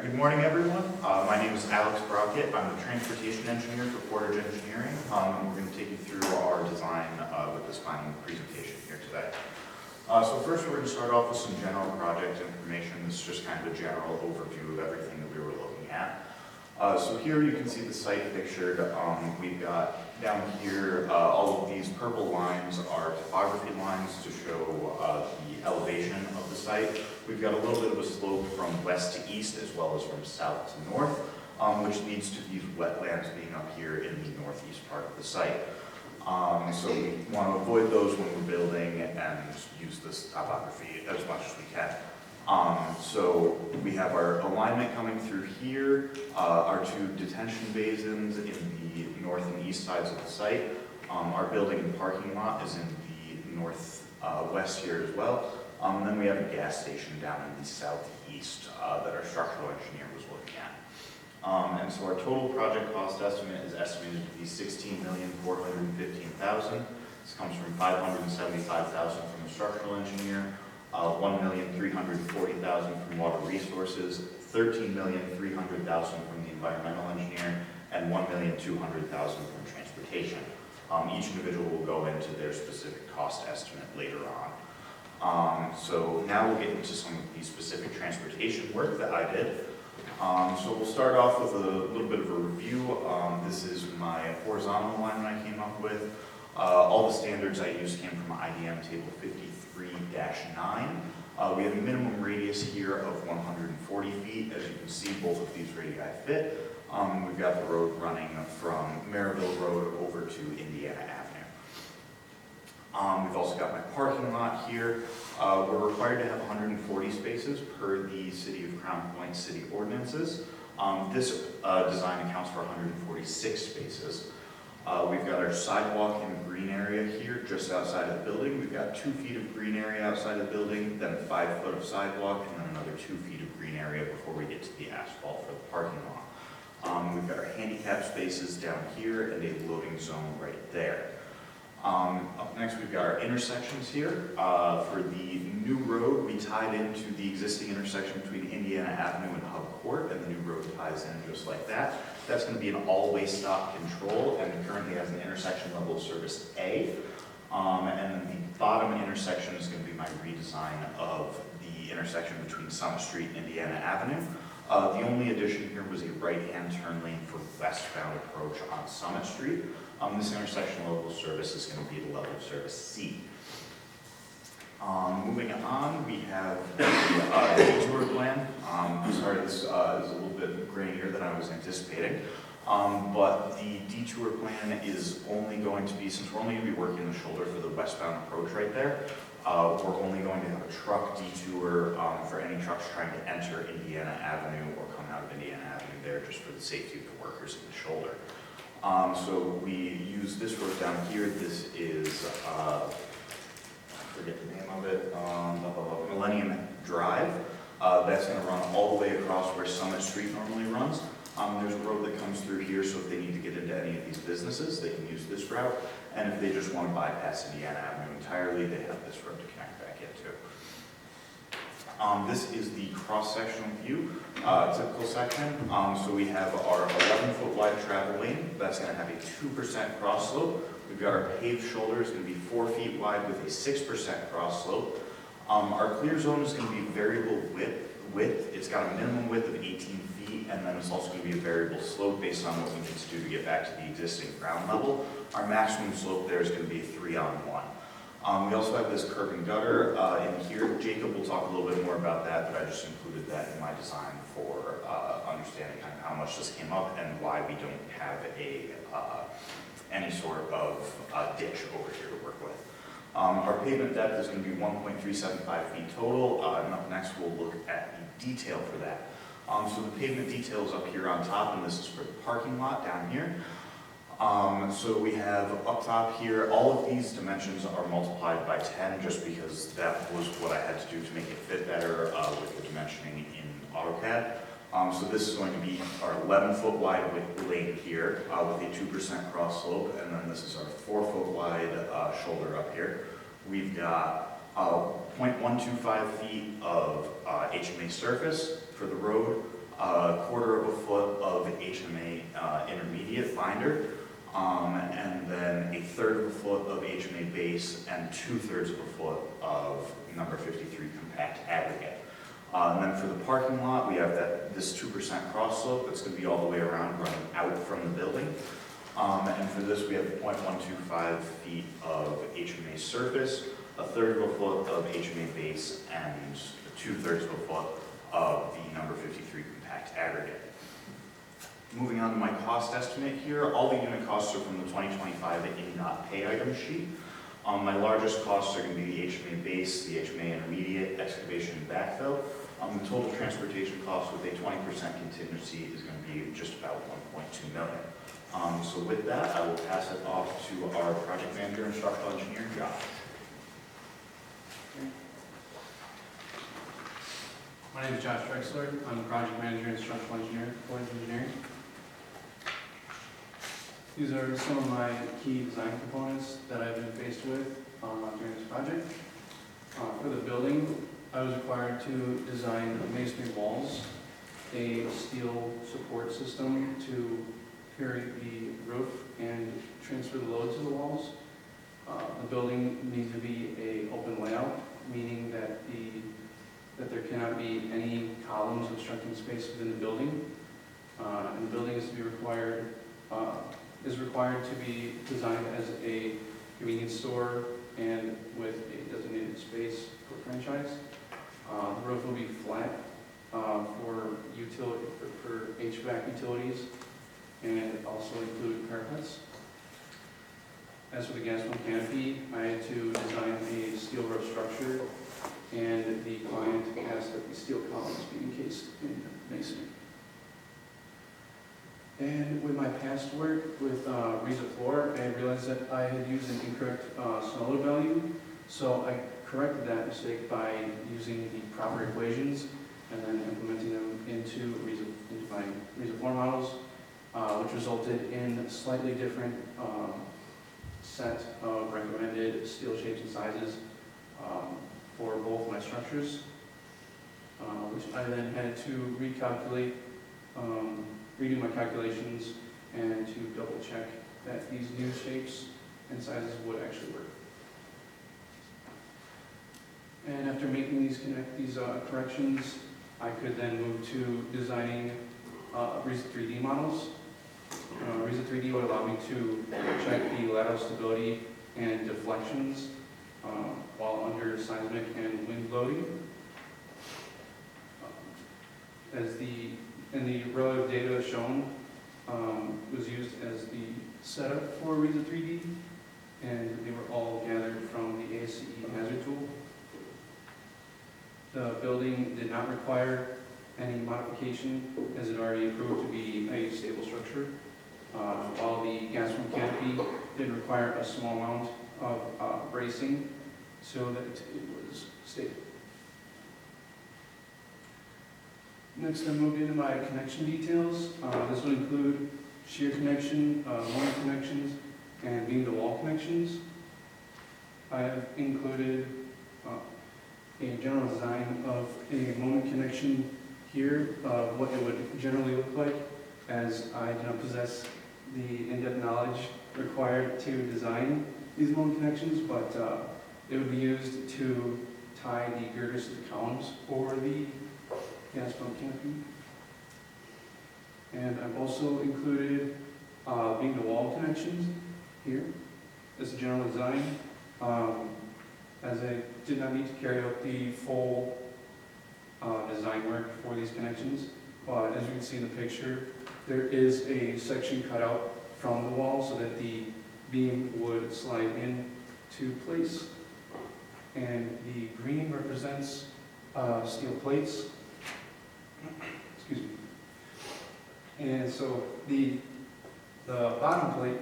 Good morning, everyone. My name is Alex Brockett. I'm the transportation engineer for Portage Engineering. And we're going to take you through our design with this final presentation here today. So first, we're going to start off with some general project information. This is just kind of a general overview of everything that we were looking at. So here you can see the site pictured. We've got down here, all of these purple lines are topography lines to show the elevation of the site. We've got a little bit of a slope from west to east as well as from south to north, which leads to these wetlands being up here in the northeast part of the site. So we want to avoid those when we're building and use this topography as much as we can. So we have our alignment coming through here, our two detention basins in the north and east sides of the site. Our building and parking lot is in the northwest here as well. And then we have a gas station down in the southeast that our structural engineer was looking at. And so our total project cost estimate is estimated to be $16,415,000. This comes from $575,000 from the structural engineer, $1,340,000 from water resources, $13,300,000 from the environmental engineer, and $1,200,000 from transportation. Each individual will go into their specific cost estimate later on. So now we'll get into some of the specific transportation work that I did. So we'll start off with a little bit of a review. This is my horizontal alignment I came up with. All the standards I used came from IDM table 53-9. We have a minimum radius here of 140 feet. As you can see, both of these radii fit. We've got the road running from Maryville Road over to Indiana Avenue. We've also got my parking lot here. We're required to have 140 spaces per the City of Crown Point city ordinances. This design accounts for 146 spaces. We've got our sidewalk and green area here just outside of the building. We've got 2 feet of green area outside of the building, then 5 foot of sidewalk, and then another 2 feet of green area before we get to the asphalt for the parking lot. We've got our handicap spaces down here and a loading zone right there. Up next, we've got our intersections here. For the new road, we tied into the existing intersection between Indiana Avenue and Hub Court, and the new road ties in just like that. That's going to be an all-way stop control, and it currently has an intersection level of service A. And then the bottom intersection is going to be my redesign of the intersection between Summit Street and Indiana Avenue. The only addition here was a right-hand turn lane for westbound approach on Summit Street. This intersection level of service is going to be the level of service C. Moving on, we have the detour plan. Sorry, this is a little bit grainier than I was anticipating. But the detour plan is only going to be, since we're only going to be working the shoulder for the westbound approach right there, we're only going to have a truck detour for any trucks trying to enter Indiana Avenue or come out of Indiana Avenue there, just for the safety of the workers in the shoulder. So we use this road down here. This is, I forget the name of it, Millennium Drive. That's going to run all the way across where Summit Street normally runs. There's a road that comes through here, so if they need to get into any of these businesses, they can use this route. And if they just want to bypass Indiana Avenue entirely, they have this road to connect back into. This is the cross-sectional view, typical section. So we have our 11-foot wide travel lane. That's going to have a 2% cross slope. We've got our paved shoulder is going to be 4 feet wide with a 6% cross slope. Our clear zone is going to be variable width. It's got a minimum width of 18 feet, and then it's also going to be a variable slope based on what we need to do to get back to the existing ground level. Our maximum slope there is going to be 3-on-1. We also have this curb and gutter in here. Jacob will talk a little bit more about that, but I just included that in my design for understanding kind of how much this came up and why we don't have any sort of ditch over here to work with. Our pavement depth is going to be 1.375 feet total, and up next we'll look at the detail for that. So the pavement detail is up here on top, and this is for the parking lot down here. So we have up top here, all of these dimensions are multiplied by 10 just because that was what I had to do to make it fit better with the dimensioning in AutoCAD. So this is going to be our 11-foot wide lane here with a 2% cross slope, and then this is our 4-foot wide shoulder up here. We've got 0.125 feet of HMA surface for the road, a quarter of a foot of HMA intermediate binder, and then a third of a foot of HMA base and 2/3 of a foot of number 53 compact aggregate. And then for the parking lot, we have this 2% cross slope that's going to be all the way around running out from the building. And for this, we have 0.125 feet of HMA surface, a third of a foot of HMA base, and 2/3 of a foot of the number 53 compact aggregate. Moving on to my cost estimate here, all the unit costs are from the 2025 INDOT pay item sheet. My largest costs are going to be the HMA base, the HMA intermediate, excavation, and backfill. The total transportation cost with a 20% contingency is going to be just about $1.2 million. So with that, I will pass it off to our project manager and structural engineer, Josh. My name is Josh Drexler. I'm the project manager and structural engineer at Portage Engineering. These are some of my key design components that I've been faced with during this project. For the building, I was required to design masonry walls, a steel support system to carry the roof and transfer the load to the walls. The building needs to be an open layout, meaning that there cannot be any columns obstructing space within the building. And the building is required to be designed as a convenience store and with a designated space for franchise. The roof will be flat for HVAC utilities and also include parapets. As for the gas pump canopy, I had to design a steel roof structure, and the client asked that the steel columns be encased in masonry. And with my past work with Riza Floor, I realized that I had used an incorrect snow load value, so I corrected that mistake by using the proper equations and then implementing them into my Riza Floor models, which resulted in a slightly different set of recommended steel shapes and sizes for both my structures, which I then had to recalculate, redo my calculations, and to double check that these new shapes and sizes would actually work. And after making these corrections, I could then move to designing Riza 3D models. Riza 3D would allow me to check the lateral stability and deflections while under seismic and wind loading. And the relative data shown was used as the setup for Riza 3D, and they were all gathered from the CEE hazard tool. The building did not require any modification, as it already proved to be a stable structure, while the gas pump canopy did require a small amount of bracing so that it was stable. Next, I moved into my connection details. This would include shear connection, moment connections, and beam-to-wall connections. I have included a general design of a moment connection here, what it would generally look like, as I do not possess the in-depth knowledge required to design these moment connections, but it would be used to tie the girders to the columns for the gas pump canopy. And I've also included beam-to-wall connections here. This is a general design, as I did not need to carry out the full design work for these connections. But as you can see in the picture, there is a section cut out from the wall so that the beam would slide in to place. And the green represents steel plates. Excuse me. And so the bottom plate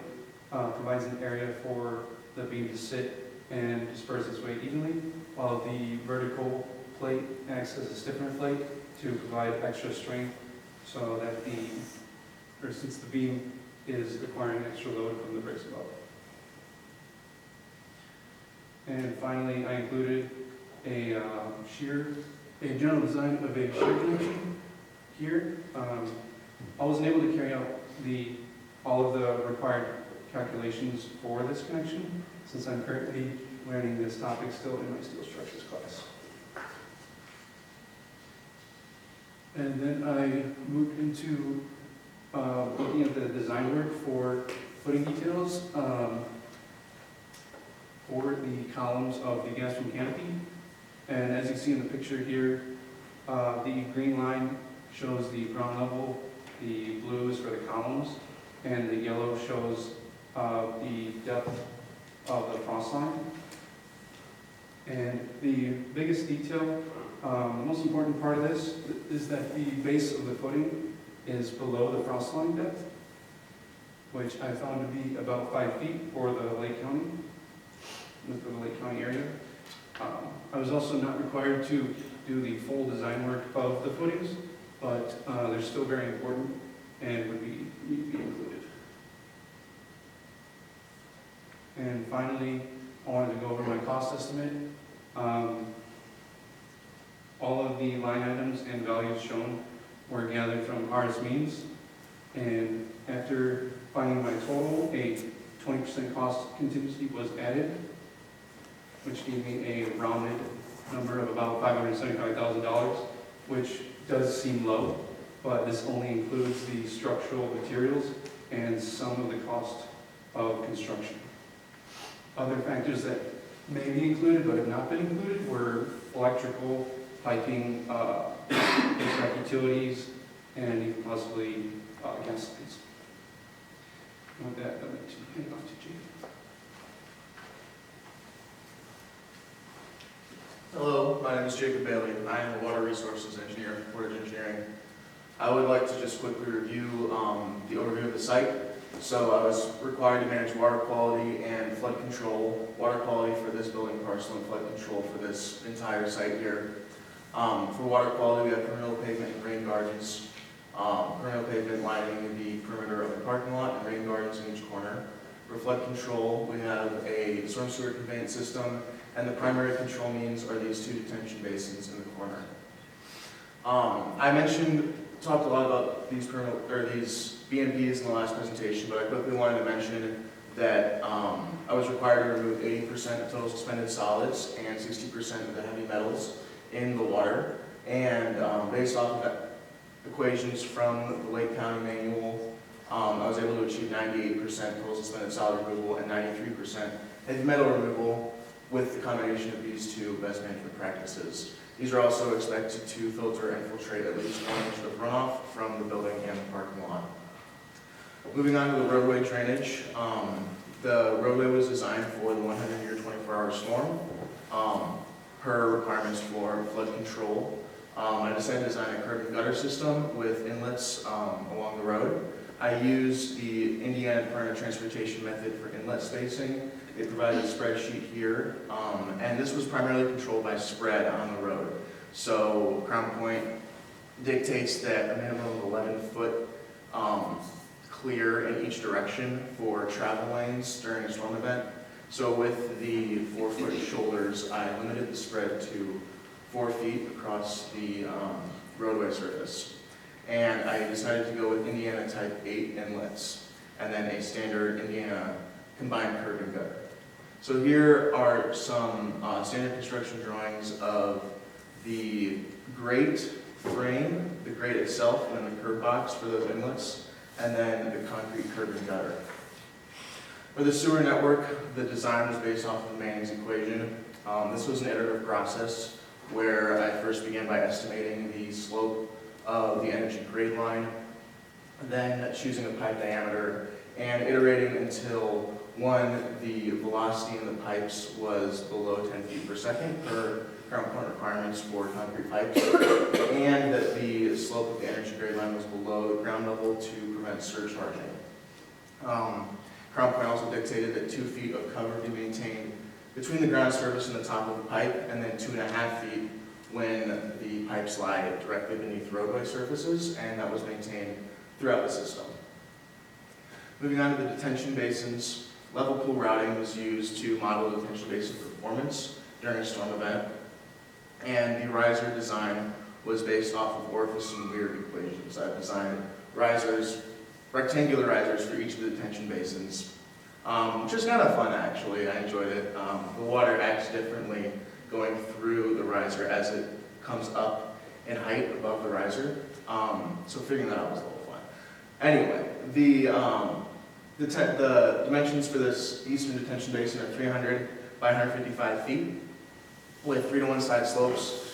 provides an area for the beam to sit and disperse its weight evenly, while the vertical plate acts as a stiffener plate to provide extra strength, so that since the beam is requiring extra load from the bricks above. And finally, I included a general design of a shear connection here. I wasn't able to carry out all of the required calculations for this connection, since I'm currently learning this topic still in my steel structures class. And then I moved into looking at the design work for footing details for the columns of the gas room canopy. And as you see in the picture here, the green line shows the ground level, the blue is for the columns, and the yellow shows the depth of the frost line. And the biggest detail, the most important part of this is that the base of the footing is below the frost line depth, which I found to be about 5 feet for the Lake County, for the Lake County area. I was also not required to do the full design work of the footings, but they're need to be included. And finally, I wanted to go over my cost estimate. All of the line items and values shown were gathered from RS Means, and after finding my total, a 20% cost contingency was added, which gave me a rounded number of about $575,000, which does seem low, but this only includes the structural materials and some of the cost of construction. Other factors that may be included but have not been included were electrical, piping, HVAC utilities, and even possibly gas lines. With that, I'd like to hand it off to Jake. Hello, my name is Jacob Bailey. I am a water resources engineer at Portage Engineering. I would like to just quickly review the overview of the site. So I was required to manage water quality and flood control, water quality for this building parcel and flood control for this entire site here. For water quality, we have perennial pavement and rain gardens. Perennial pavement lining the perimeter of the parking lot and rain gardens in each corner. For flood control, we have a storm sewer conveyance system, and the primary control means are these two detention basins in the corner. I talked a lot about these BMPs in the last presentation, but I quickly wanted to mention that I was required to remove 80% of total suspended solids and 60% of the heavy metals in the water. And based off of that equations from the Lake County manual, I was able to achieve 98% total suspended solid removal and 93% heavy metal removal with the combination of these two best management practices. These are also expected to filter and filtrate at least 1 inch of runoff from the building and the parking lot. Moving on to the roadway drainage. The roadway was designed for the 100-year 24-hour storm per requirements for flood control. I decided to design a curb and gutter system with inlets along the road. I used the Indiana Department of Transportation method for inlet spacing. They provided a spreadsheet here, and this was primarily controlled by spread on the road. So Crown Point dictates that a minimum of 11-foot clear in each direction for travel lanes during a storm event. So with the 4-foot shoulders, I limited the spread to 4 feet across the roadway surface. And I decided to go with Indiana Type 8 inlets, and then a standard Indiana combined curb and gutter. So here are some standard construction drawings of the grate frame, the grate itself, and then the curb box for those inlets, and then the concrete curb and gutter. For the sewer network, the design was based off of Manning's equation. This was an iterative process where I first began by estimating the slope of the energy grade line, then choosing a pipe diameter, and iterating until the velocity in the pipes was below 10 feet per second per Crown Point requirements for concrete pipes, and that the slope of the energy grade line was below the ground level to prevent surcharging. Crown Point also dictated that 2 feet of cover be maintained between the ground surface and the top of the pipe, and then 2.5 feet when the pipes lie directly beneath roadway surfaces, and that was maintained throughout the system. Moving on to the detention basins, level pool routing was used to model the detention basin performance during a storm event, and the riser design was based off of orifice and weir equations. I've designed risers, rectangular risers for each of the detention basins, which is kind of fun actually. I enjoyed it. The water acts differently going through the riser as it comes up in height above the riser. So figuring that out was a little fun. Anyway, the dimensions for this eastern detention basin are 300 by 155 feet with 3-to-1 side slopes.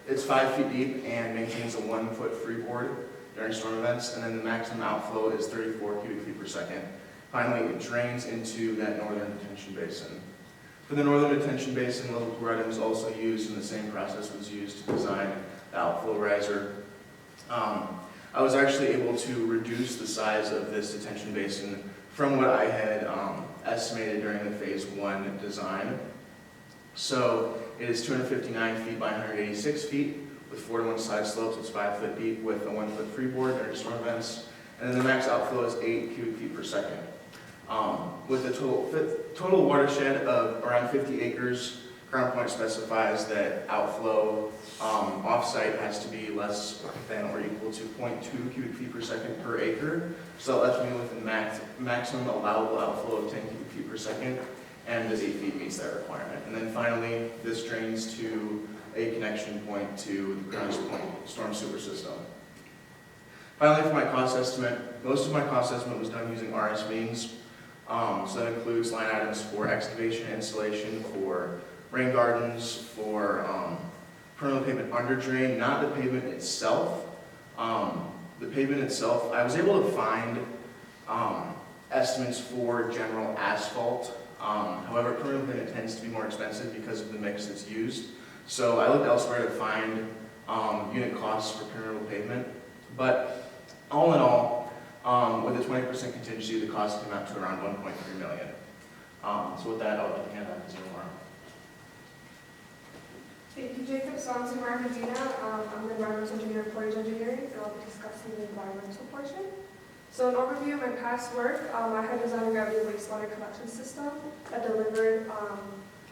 It's 5 feet deep and maintains a 1 foot freeboard during storm events, and then the maximum outflow is 34 cubic feet per second. Finally, it drains into that northern detention basin. For the northern detention basin, level chloride was also used, and the same process was used to design the outflow riser. I was actually able to reduce the size of this detention basin from what I had estimated during the phase 1 design. So it is 259 feet by 186 feet with 4-to-1 side slopes. It's 5 foot deep with a 1 foot freeboard during storm events. And then the max outflow is 8 cubic feet per second. With a total watershed of around 50 acres, Crown Point specifies that outflow off-site has to be less than or equal to 0.2 cubic feet per second per acre. So that left me with a maximum allowable outflow of 10 cubic feet per second, and this 8 feet meets that requirement. And then finally, this drains to a connection point to the Grounds Point storm sewer system. Finally, for my cost estimate, most of my cost estimate was done using RS means. So that includes line items for excavation, installation, for rain gardens, for permanent pavement under drain, not the pavement itself. The pavement itself, I was able to find estimates for general asphalt. However, permanent pavement tends to be more expensive because of the mix that's used. So I looked elsewhere to find unit costs for permeable pavement. But all in all, with a 20% contingency, the cost came out to around $1.3 million. So with that, I'll hand it back to Zimmer. Thank you, Jacob. So I'm Samara Medina. I'm the environmental engineer at Portage Engineering, and I'll be discussing the environmental portion. So an overview of my past work, I had designed a gravity wastewater collection system that delivered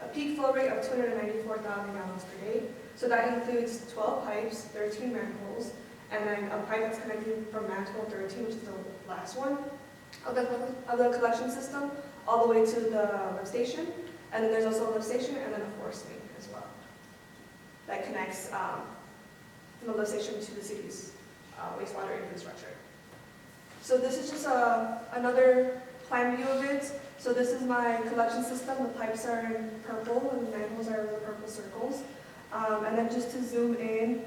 a peak flow rate of 294,000 gallons per day. So that includes 12 pipes, 13 manholes, and then a pipe that's connecting from manhole 13, which is the last one of the collection system, all the way to the lift station. And then there's also a lift station and then a force main as well that connects from the lift station to the city's wastewater infrastructure. So this is just another plan view of it. So this is my collection system. The pipes are in purple and the manholes are the purple circles. And then just to zoom in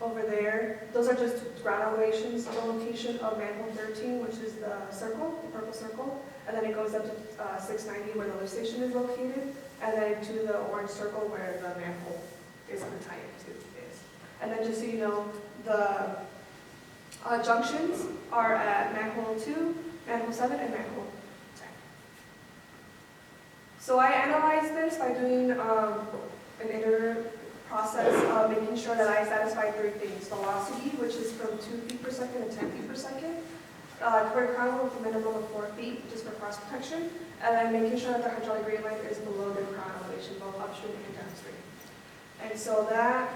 over there, those are just ground elevations of the location of manhole 13, which is the circle, the purple circle. And then it goes up to 690 where the lift station is located. And then to the orange circle where the manhole is going to tie into is. And then just so you know, the junctions are at manhole 2, manhole 7, and manhole 10. So I analyzed this by doing an iterative process of making sure that I satisfy 3 things. Velocity, which is from 2 feet per second to 10 feet per second. Covered crown with a minimum of 4 feet, just for cross protection. And then making sure that the hydraulic grade length is below the crown elevation, both upstream and downstream. And so that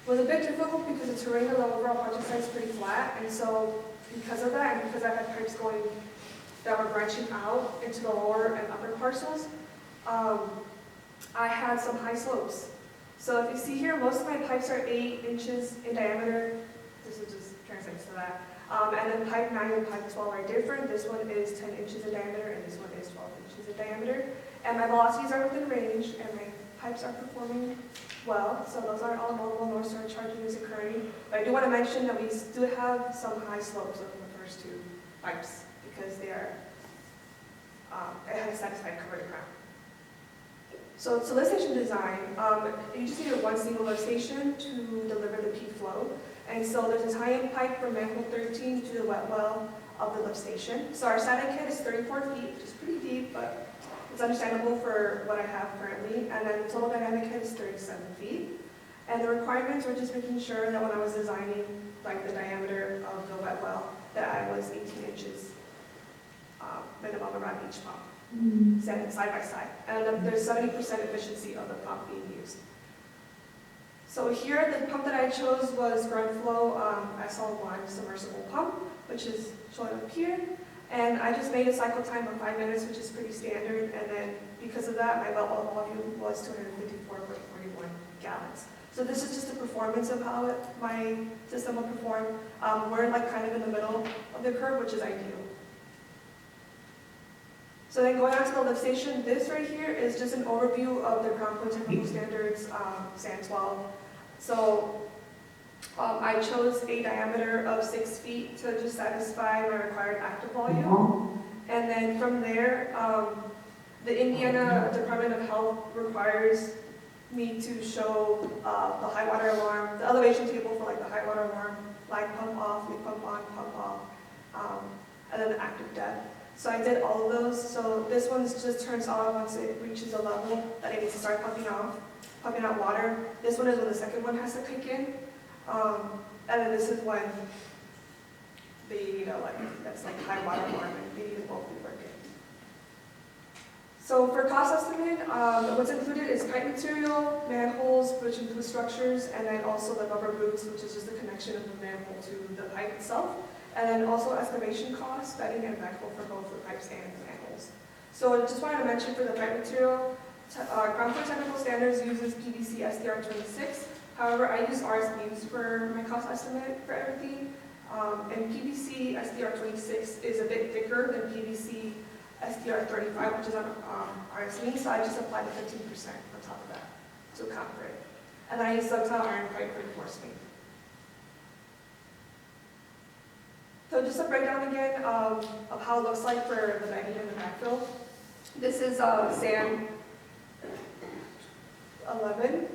was a bit difficult because the terrain of the overall project site is pretty flat. And so because of that, and because I had pipes going that were branching out into the lower and upper parcels, I had some high slopes. So if you see here, most of my pipes are 8 inches in diameter. This is just translates to that. And then pipe 9 and pipe 12 are different. This one is 10 inches in diameter, and this one is 12 inches in diameter. And my velocities are within range, and my pipes are performing well. So those are all normal, no surcharging is occurring. But I do want to mention that we do have some high slopes on the first 2 pipes because they are, it has satisfied covered crown. So lift station design, you just need one single lift station to deliver the peak flow. And so there's this high-end pipe from manhole 13 to the wet well of the lift station. So our static head is 34 feet, which is pretty deep, but it's understandable for what I have currently. And then the total dynamic head is 37 feet. And the requirements were just making sure that when I was designing like the diameter of the wet well, that I was 18 inches minimum around each pump. Side by side. And there's 70% efficiency of the pump being used. So here, the pump that I chose was ground flow SL1 submersible pump, which is shown up here. And I just made a cycle time of 5 minutes, which is pretty standard. And then because of that, my well volume was 254.41 gallons. So this is just a performance of how my system will perform. We're like kind of in the middle of the curve, which is ideal. So then going on to the lift station, this right here is just an overview of the ground flow technical standards, SAN 12. So I chose a diameter of 6 feet to just satisfy my required active volume. And then from there, the Indiana Department of Health requires me to show the high water alarm, the elevation table for like the high water alarm, line pump off, leak pump on, pump off, and then the active depth. So I did all of those. So this one just turns on once it reaches a level that it needs to start pumping out water. This one is when the second one has to kick in. And then this is when that's like high water alarm and they need to both be working. So for cost estimate, what's included is pipe material, manholes, which include structures, and then also the rubber boots, which is just the connection of the manhole to the pipe itself. And then also excavation costs, bedding and backfill for both the pipes and the manholes. So I just wanted to mention for the pipe material, Ground Floor Technical Standards uses PVC SDR26. However, I use RSBs for my cost estimate for everything. And PVC SDR26 is a bit thicker than PVC SDR35, which is on RSB, so I just applied the 15% on top of that to account for it. And then I use ductile iron pipe reinforcement. So just a breakdown again of how it looks like for the bedding and the backfill. This is SAN 11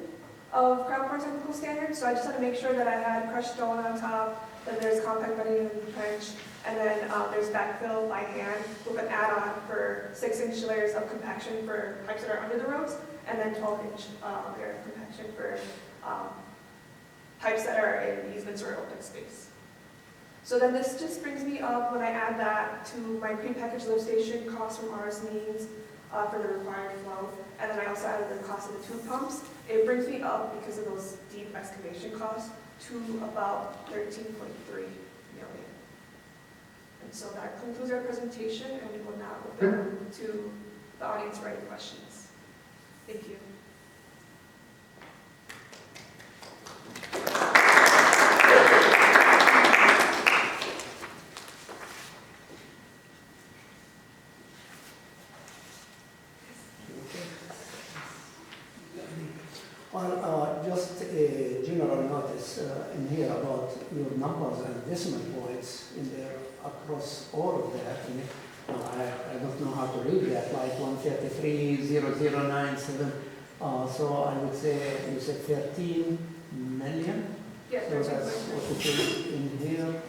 of Ground Floor Technical Standards. So I just had to make sure that I had crushed stone on top, that there's compact bedding in the trench, and then there's backfill by hand with an add-on for 6-inch layers of compaction for pipes that are under the roads, and then 12-inch layer of compaction for pipes that are in easements or open space. So then this just brings me up when I add that to my prepackaged lift station cost from RS means for the required flow, and then I also added the cost of the two pumps. It brings me up, because of those deep excavation costs, to about 13.3 million. And so that concludes our presentation, and we will now open to the audience for any questions. Thank you. Well, just a general notice in here about your numbers and decimal points in there across all of that. And I don't know how to read that, like 133,0097. So I would say you said 13 million. Yeah, So that's what it is in here.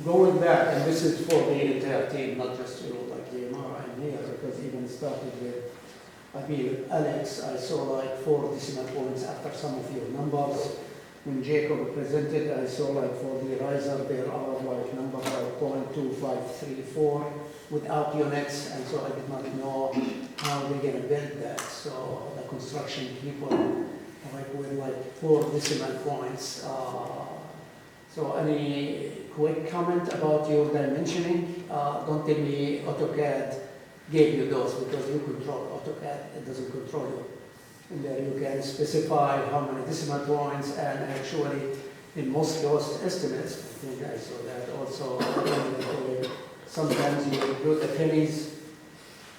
Going back, and this is for the entire team, not just you, like the MR in here, because even started with, I believe, Alex, I saw like 4 decimal points after some of your numbers. When Jacob presented, I saw like for the riser, there are like numbers like 0.2534 without units, and so I did not know how they're going to build that. So the construction people, like with like 4 decimal points. So any quick comment about your dimensioning? Don't tell me AutoCAD gave you those, because you control AutoCAD, it doesn't control you. And there you can specify how many decimal points, and actually in most cost estimates, I think I saw that also, sometimes you do the pennies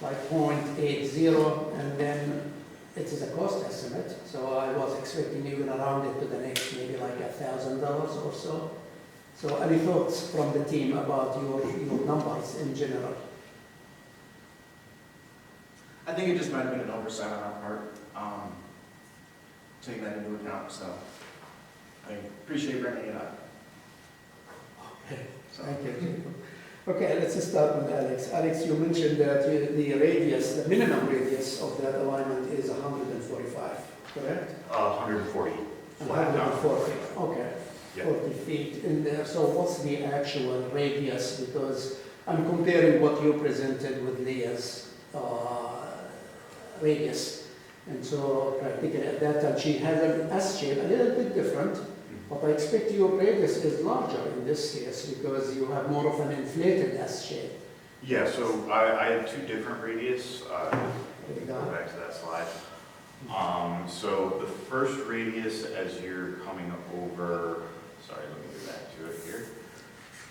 like 0.80, and then it is a cost estimate. So I was expecting you to round it to the next maybe like $1,000 or so. So any thoughts from the team about your numbers in general? I think it just might have been an oversight on our part, taking that into account, so I appreciate bringing it up. Okay, So, thank you. Okay, let's start with Alex. Alex, you mentioned that the radius, the minimum radius of that alignment is 145, correct? 140. Flat out. 140, okay. Yeah. 40 feet in there. So what's the actual radius? Because I'm comparing what you presented with Leah's radius. And so practically at that time, she has an S shape, a little bit different, but I expect your radius is larger in this case because you have more of an inflated S shape. Yeah, so I had two different radius. There you Go go. back to that slide. So the first radius as you're coming over, sorry, let me get back to it here.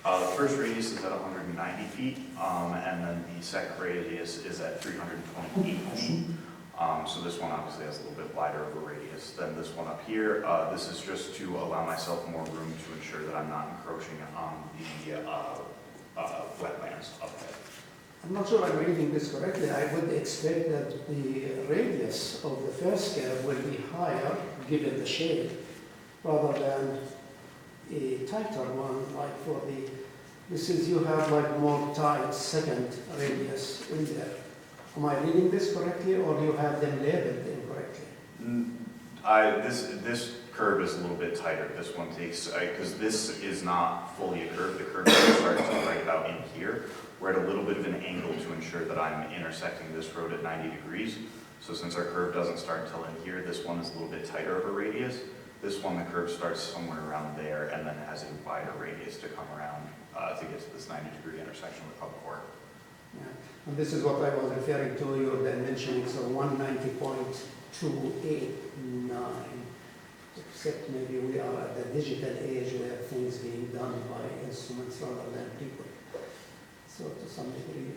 The first radius is at 190 feet, and then the second radius is at 328 feet. So this one obviously has a little bit wider of a radius than this one up here. This is just to allow myself more room to ensure that I'm not encroaching on the wetlands up there. I'm not sure I'm reading this correctly. I would expect that the radius of the first curve will be higher given the shape rather than a tighter one like for the, this is you have like more tight second radius in there. Am I reading this correctly or you have them labeled incorrectly? This curve is a little bit tighter. This one takes, because this is not fully a curve. The curve starts right about in here. We're at a little bit of an angle to ensure that I'm intersecting this road at 90 degrees. So since our curve doesn't start until in here, this one is a little bit tighter of a radius. This one, the curve starts somewhere around there and then has a wider radius to come around to get to this 90-degree intersection with Hub Court. Yeah. And this is what I was referring to, your dimension, so 190.289. Except maybe we are at the digital age where things being done by instruments rather than people. So to some degree,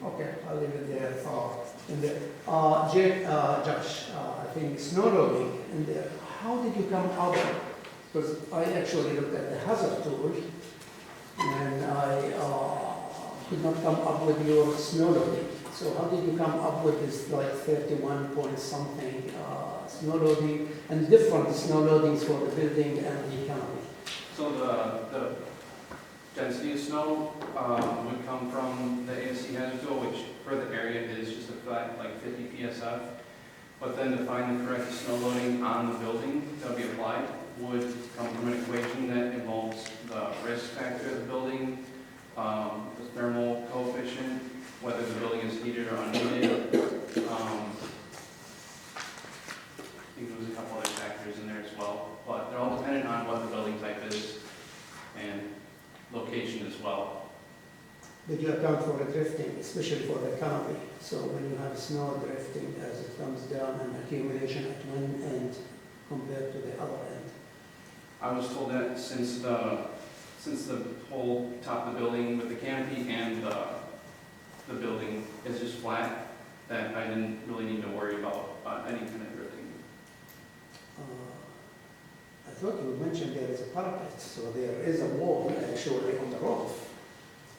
okay, I'll leave it there. Josh, I think snow loading in there. How did you come up? Because I actually looked at the hazard tool, and I could not come up with your snow loading. So how did you come up with this like 31 point something snow loading and different snow loadings for the building and the canopy? So the density of snow would come from the ASC hazard tool, which for the area is just a flat like 50 PSF. But then to find the correct snow loading on the building that would be applied would come from an equation that involves the risk factor of the building, the thermal coefficient, whether the building is heated or unheated. I think there was a couple other factors in there as well, but they're all dependent on what the building type is and location as well. Did you account for the drifting, especially for the canopy? So when you have snow drifting as it comes down and accumulation at one end compared to the other end? I was told that since the whole top of the building with the canopy and the building is just flat, that I didn't really need to worry about any kind of drifting. I thought you mentioned there is a parapet, so there is a wall actually on the roof.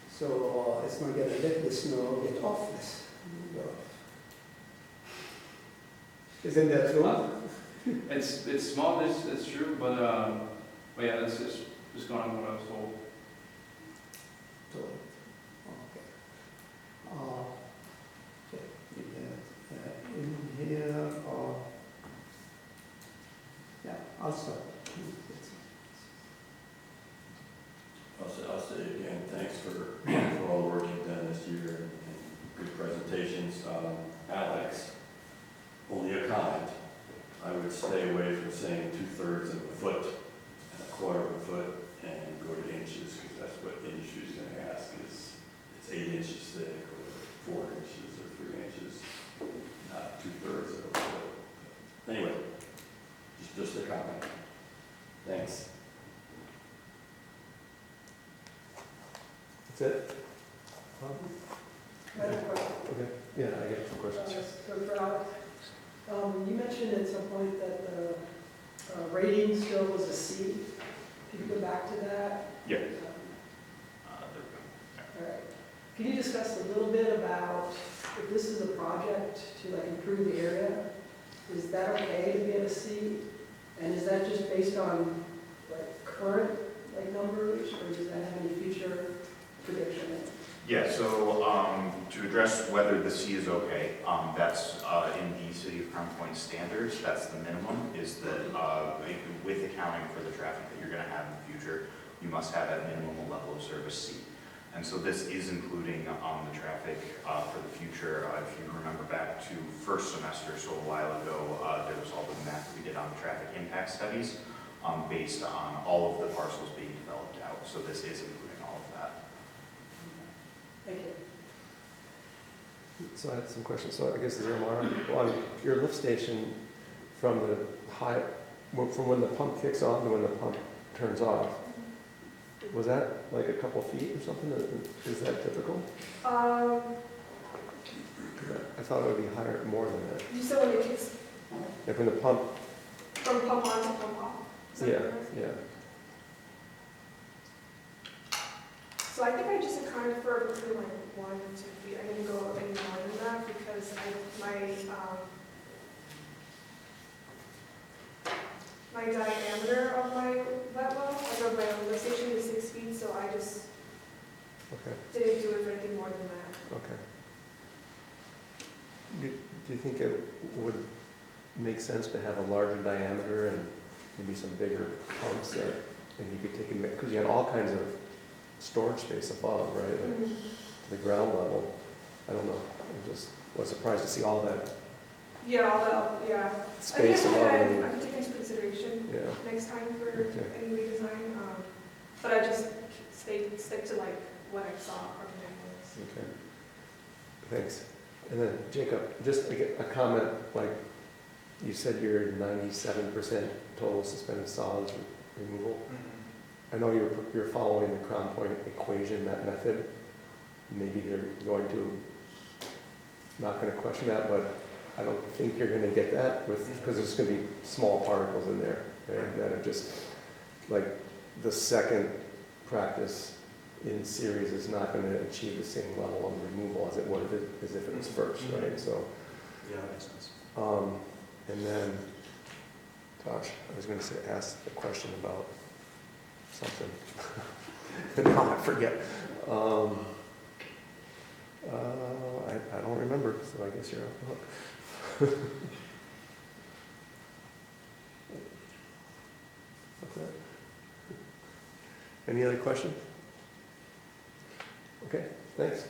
So it's not going to let the snow get off this roof. Isn't that true? It's small, it's true, but yeah, that's just going on what I was told. Okay. In here, yeah, I'll stop. I'll say again, thanks for all the work you've done this year and good presentations. Alex, only a comment. I would stay away from saying 2/3 of a foot and 1/4 of a foot and go to inches, because that's what the industry is going to ask is it's 8 inches thick or 4 inches or 3 inches, not 2/3 of a foot. Anyway, just a comment. Thanks. That's it? Okay, yeah, I got some questions. You mentioned at some point that the rating still was a C. Can you go back to that? Yeah. There we go. All right. Can you discuss a little bit about if this is a project to like improve the area, is that okay to be at a C? And is that just based on like current like numbers, or does that have any future prediction? Yeah, so to address whether the C is okay, that's in the City of Crown Point standards, that's the minimum, is that with accounting for the traffic that you're going to have in the future, you must have at minimum a level of service C. And so this is including the traffic for the future. If you remember back to first semester, so a while ago, there was all the math we did on the traffic impact studies based on all of the parcels being developed out. So this is including all of that. Thank you. So I had some questions. So I guess the on your lift station, from the high, from when the pump kicks on to when the pump turns off, was that like a couple feet or something? Is that typical? I thought it would be higher, more than that. You said when it kicks Like when the pump, from pump on to pump off? Is that yeah, correct? yeah. So I think I just accounted for between like 1 and 2 feet. I didn't go any more than that because my diameter of my wet well, of my lift station is 6 feet, so I just Okay, didn't do it for anything more than that. okay. Do you think it would make sense to have a larger diameter and maybe some bigger pumps that, and you could take them, because you had all kinds of storage space above, right? Like Mhm. the ground level. I don't know. I just was surprised to see all that Yeah, all that, yeah. space I above. think and- I can take into consideration Yeah, next time for Okay. any redesign, but I just stick to like what I saw from the okay. Thanks. And then Jacob, just a comment, like you said you're 97% total suspended solids removal. I know you're following the Crown Point equation, that method. Maybe you're going to, not going to question that, but I don't think you're going to get that with, because there's going to be small particles in there, right? That are just, like, the second practice in series is not going to achieve the same level of removal as it would as if it was first, right? So, Yeah, that makes sense. and then, gosh, I was going to ask a question about something. Now I forget. I don't remember, so I guess you're off the hook. Okay. Any other questions? Okay, thanks.